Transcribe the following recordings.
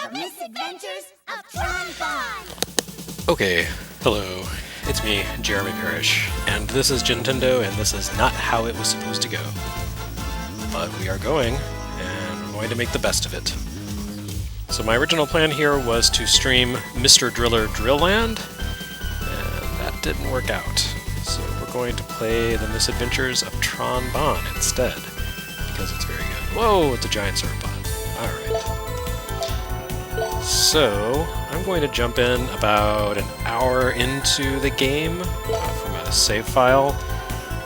The Misadventures of Tron, Bonne. Okay, hello, it's me, Jeremy Parrish, and this is Gintendo, and this is not how it was supposed to go. But we are going, and we're going to make the best of it. So my original plan here was to stream Mr.DrillerDrillLand, and that didn't work out. So we're going to play the Misadventures of Tron, Bonne instead, because it's very good. Whoa, it's a giant surfbot. Alright. So, I'm going to jump in about an hour into the game from a save file,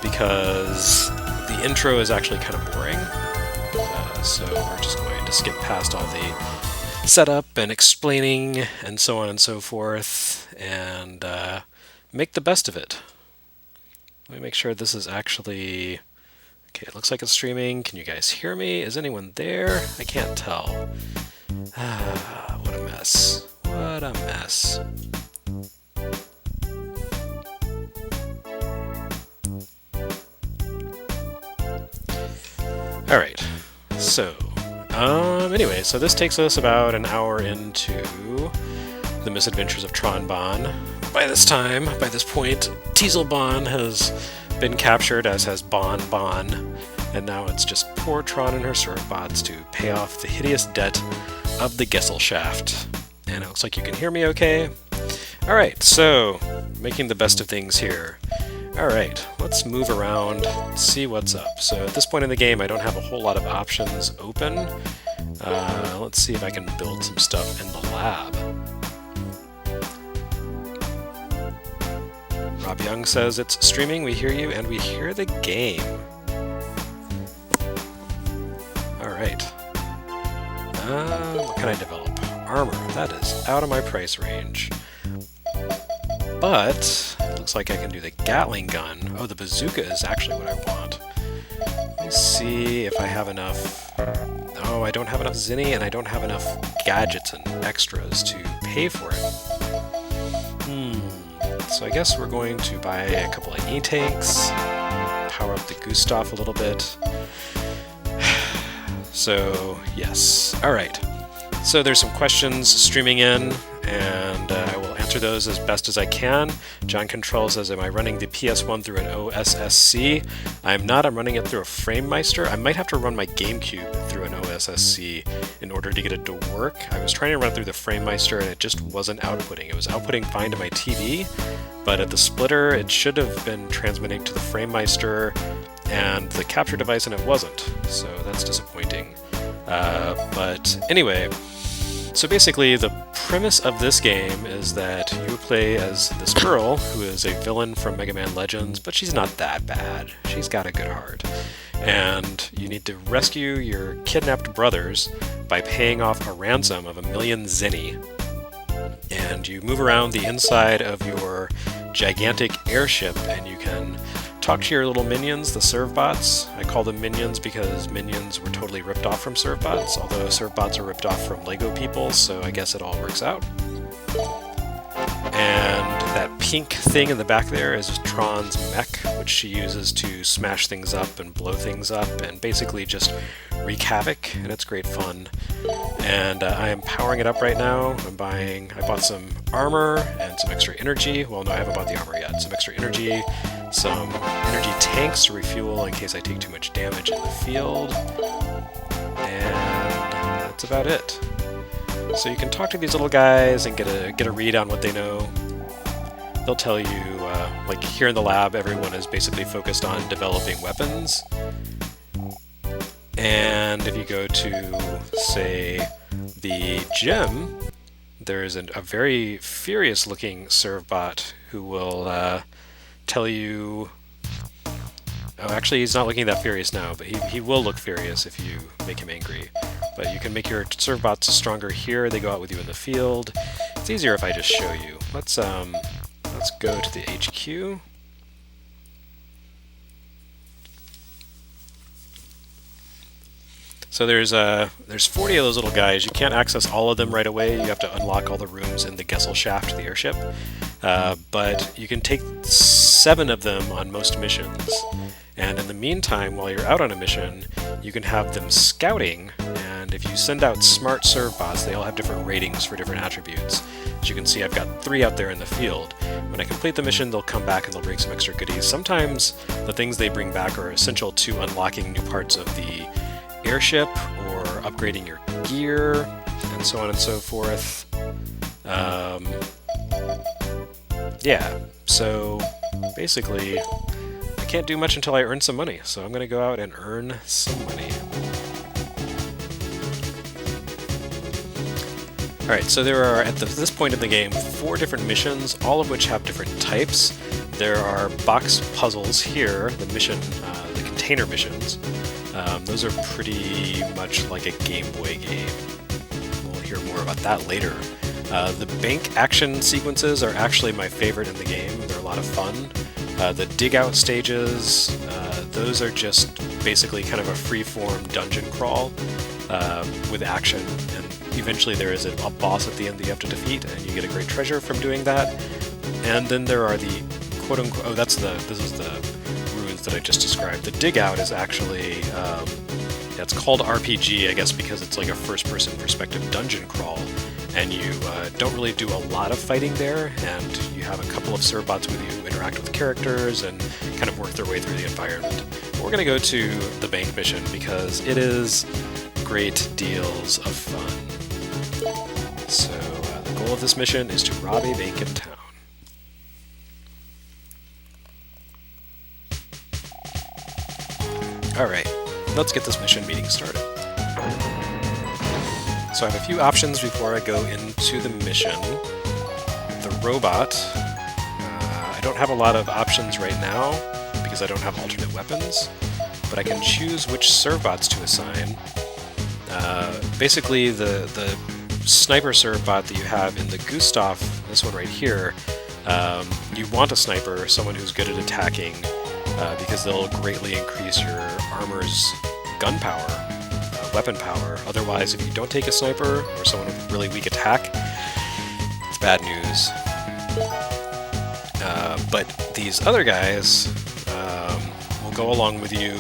because the intro is actually kind of boring. So we're just going to skip past all the setup and explaining and so on and so forth, and make the best of it. Let me make sure this is actually... Okay, it looks like it's streaming. Can you guys hear me? Is anyone there? I can't tell. What a mess. What a mess. Alright, so, anyway, so this takes us about an hour into the Misadventures of Tron, Bonne. By this point, Teasel Bonne has been captured, as has Bonne, and now it's just poor Tron and her surfbots to pay off the hideous debt of the Gesellschaft. And it looks like you can hear me okay. Alright, so, making the best of things here. Alright, let's move around, see what's up. So at this point in the game, I don't have a whole lot of options open. Let's see if I can build some stuff in the lab. Rob Young says it's streaming, we hear you, and we hear the game. Alright. What can I develop? Armor. That is out of my price range. But it looks like I can do the Gatling gun. Oh, the bazooka is actually what I want. Let me see if I have enough... Oh, I don't have enough Zinni, and I don't have enough gadgets and extras to pay for it. So I guess we're going to buy a couple of E-tanks, power up the Gustav a little bit. So, yes. Alright. So there's some questions streaming in, and I will answer those as best as I can. John Control says, am I running the PS1 through an OSSC? I'm not. I'm running it through a FrameMeister. I might have to run my GameCube through an OSSC in order to get it to work. I was trying to run it through the FrameMeister, and it just wasn't outputting. It was outputting fine to my TV, but at the splitter, it should have been transmitting to the FrameMeister and the capture device, and it wasn't. So that's disappointing. But anyway, so basically the premise of this game is that you play as this girl who is a villain from Mega Man Legends, but she's not that bad. She's got a good heart. And you need to rescue your kidnapped brothers by paying off a ransom of 1,000,000 Zinni. And you move around the inside of your gigantic airship, and you can talk to your little minions, the Servbots. I call them minions because minions were totally ripped off from Servbots, although Servbots are ripped off from Lego people, so I guess it all works out. And that pink thing in the back there is Tron's mech, which she uses to smash things up and blow things up and basically just wreak havoc, and it's great fun. And I am powering it up right now. I bought some armor and some extra energy. Well, no, I haven't bought the armor yet. Some extra energy, some energy tanks to refuel in case I take too much damage in the field. And that's about it. So you can talk to these little guys and get a read on what they know. They'll tell you, like here in the lab, everyone is basically focused on developing weapons. And if you go to, say, the gym, there's a very furious-looking Servbot who will tell you... Oh, actually, he's not looking that furious now, but he will look furious if you make him angry. But you can make your Servbots stronger here. They go out with you in the field. It's easier if I just show you. Let's go to the HQ. So there's 40 of those little guys. You can't access all of them right away. You have to unlock all the rooms in the Gesellschaft, the airship. But you can take 7 of them on most missions. And in the meantime, while you're out on a mission, you can have them scouting, and and if you send out smart serve bots, they all have different ratings for different attributes. As you can see, I've got 3 out there in the field. When I complete the mission, they'll come back and they'll bring some extra goodies. Sometimes the things they bring back are essential to unlocking new parts of the airship or upgrading your gear, and so on and so forth. Yeah, so basically, I can't do much until I earn some money, so I'm going to go out and earn some money. Alright, so there are, at this point in the game, 4 different missions, all of which have different types. There are box puzzles here, the container missions. Those are pretty much like a Game Boy game. We'll hear more about that later. The bank action sequences are actually my favorite in the game. They're a lot of fun. The dig-out stages, those are just basically kind of a free-form dungeon crawl with action, and eventually there is a boss at the end that you have to defeat, and you get a great treasure from doing that. And then there are the quote-unquote... Oh, this is the ruins that I just described. The dig-out is actually... it's called RPG, I guess, because it's like a first-person perspective dungeon crawl. And you don't really do a lot of fighting there, and you have a couple of serve bots with you, interact with characters, and kind of work their way through the environment. But we're going to go to the bank mission because it is great deals of fun. So the goal of this mission is to rob a bank in town. Alright, let's get this mission meeting started. So I have a few options before I go into the mission. The robot, I don't have a lot of options right now because I don't have alternate weapons, but I can choose which serve bots to assign. Basically, the sniper serve bot that you have in the Gustav, this one right here, you want a sniper, someone who's good at attacking, because they'll greatly increase your armor's gun power. Weapon power. Otherwise, if you don't take a sniper or someone with really weak attack, it's bad news. But these other guys will go along with you,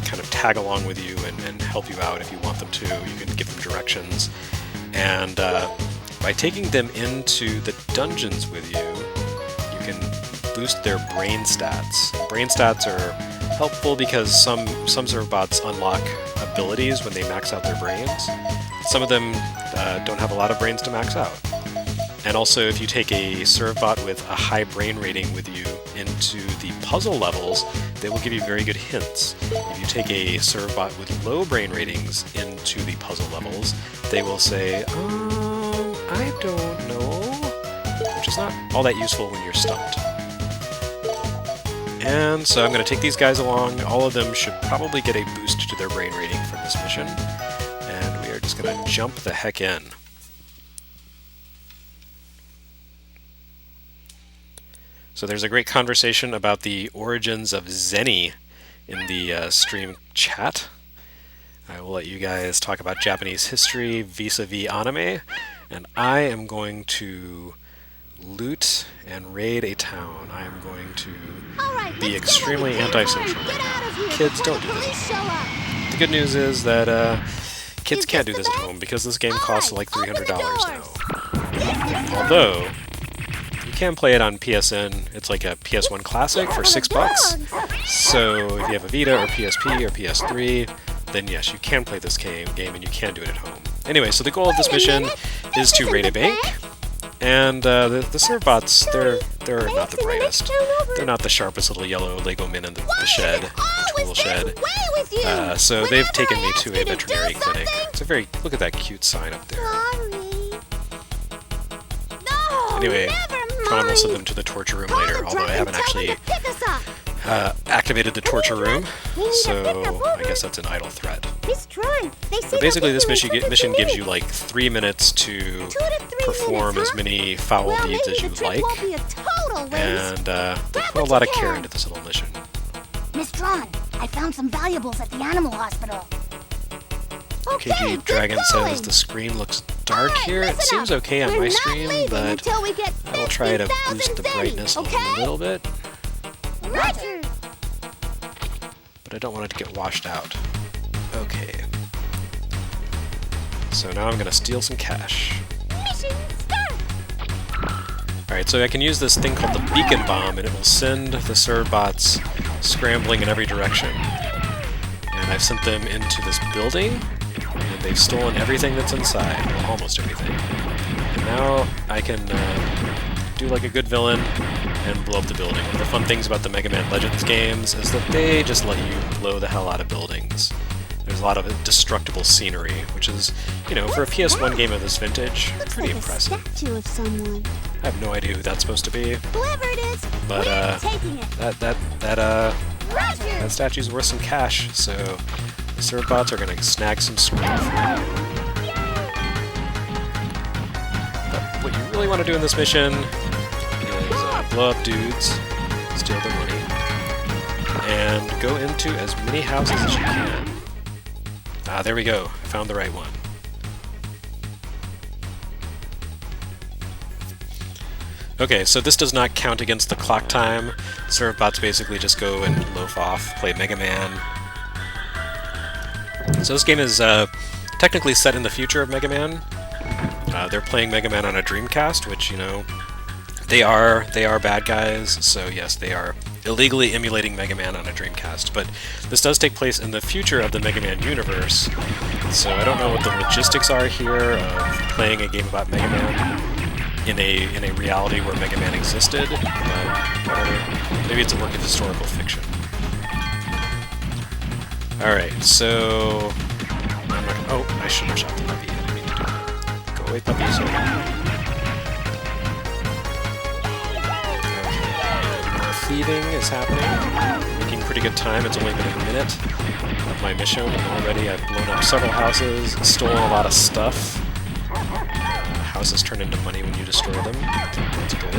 kind of tag along with you and help you out if you want them to. You can give them directions. And by taking them into the dungeons with you, you can boost their brain stats. Brain stats are helpful because some serve bots unlock abilities when they max out their brains. Some of them don't have a lot of brains to max out. And also, if you take a serve bot with a high brain rating with you into the puzzle levels, they will give you very good hints. If you take a serve bot with low brain ratings into the puzzle levels, they will say, I don't know, which is not all that useful when you're stumped. And so I'm going to take these guys along. All of them should probably get a boost to their brain rating from this mission. And we are just going to jump the heck in. So there's a great conversation about the origins of Zenny in the stream chat. I will let you guys talk about Japanese history vis-a-vis anime. And I am going to loot and raid a town. I am going to be extremely antisocial right now. Kids, don't do this at home. The good news is that kids can't do this at home because this game costs like $300 now. Although, you can play it on PSN. It's like a PS1 classic for $6. So if you have a Vita or PSP or PS3, then yes, you can play this game and you can do it at home. Anyway, so the goal of this mission is to raid a bank. And the serve bots, they're not the brightest. They're not the sharpest little yellow Lego men in the shed, the tool shed. So they've taken me to a veterinary clinic. It's a very, look at that cute sign up there. Anyway, Tron will send them to the torture room later, although I haven't actually activated the torture room, so I guess that's an idle threat. But basically this mission gives you like 3 minutes to perform as many foul deeds as you like, and they put a lot of care into this little mission. Miss Tron, I found some valuables at the animal hospital. Okay, Dragon says the screen looks dark here. It seems okay on my stream, but I will try to boost the brightness a little bit. Roger. But I don't want it to get washed out. Okay. So now I'm going to steal some cash. Mission start! Alright, so I can use this thing called the beacon bomb, and it will send the serve bots scrambling in every direction. And I've sent them into this building, and they've stolen everything that's inside, well, almost everything. And now I can do like a good villain and blow up the building. One of the fun things about the Mega Man Legends games is that they just let you blow the hell out of buildings. There's a lot of destructible scenery, which is, you know, for a PS1 game of this vintage, pretty impressive. A statue of someone. I have no idea who that's supposed to be, Whoever it is, but we're taking it. that Roger! statue's worth some cash, so the serve bots are gonna snag some scrap. But what you really want to do in this mission is blow up dudes, steal their money, and go into as many houses as you can. Ah, there we go. I found the right one. Okay, so this does not count against the clock time. Serve bots basically just go and loaf off, play Mega Man. So this game is technically set in the future of Mega Man. They're playing Mega Man on a Dreamcast, which, you know, they are bad guys, so yes, they are illegally emulating Mega Man on a Dreamcast. But this does take place in the future of the Mega Man universe, so I don't know what the logistics are here of playing a game about Mega Man in a reality where Mega Man existed, but whatever. Maybe it's a work of historical fiction. Alright, so... Oh, I should have shot the puppy. I didn't mean to do that. Go away, puppy. Sorry. Thieving is happening. Making pretty good time. It's only been a minute of my mission, and already I've blown up several houses, stolen a lot of stuff. Houses turn into money when you destroy them. That's good.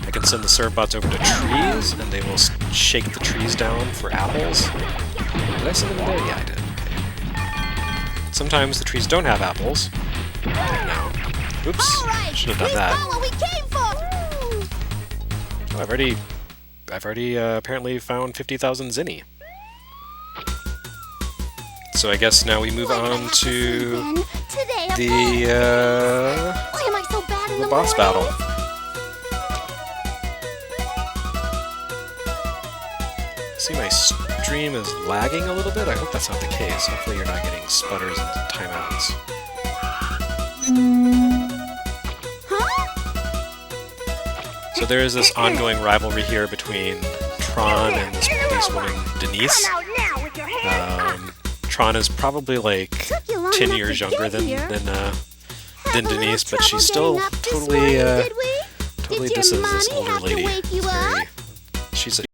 I can send the serve bots over to trees, and they will shake the trees down for apples. Did I send them there? Yeah, I did. Okay. Sometimes the trees don't have apples. No. Oops. Should have done that. Oh, I've already apparently found 50,000 zinni. So I guess now we move on to the boss battle. See, my stream is lagging a little bit. I hope that's not the case. Hopefully you're not getting sputters and timeouts. So there is this ongoing rivalry here between Tron and this policewoman, Denise. Tron is probably like 10 years younger than Denise, but she's still totally disses this older lady. She's a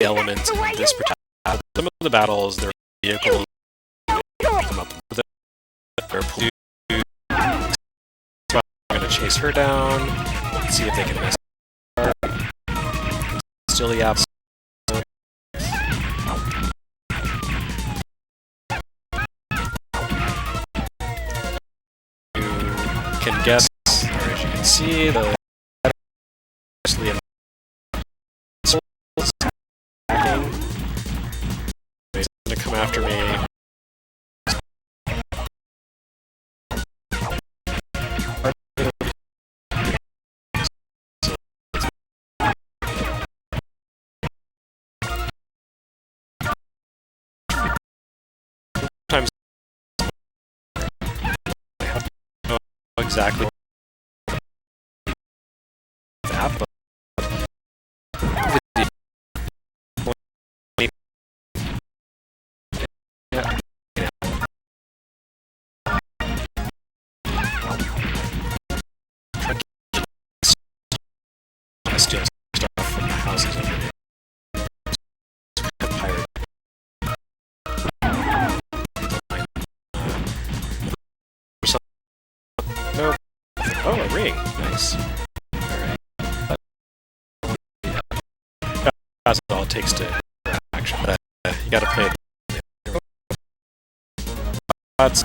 elements in this particular. Some of the battles, their vehicles come up with their police. So I'm going to chase her down, see if they can miss her. Still the apps. You can guess, or as you can see, the attacking. He's going to come after me. Sometimes I have to know exactly that, but steal stuff from the houses over there. Pirate. No. Oh, a ring. Nice. Alright. That's all it takes to action. You gotta play it. That's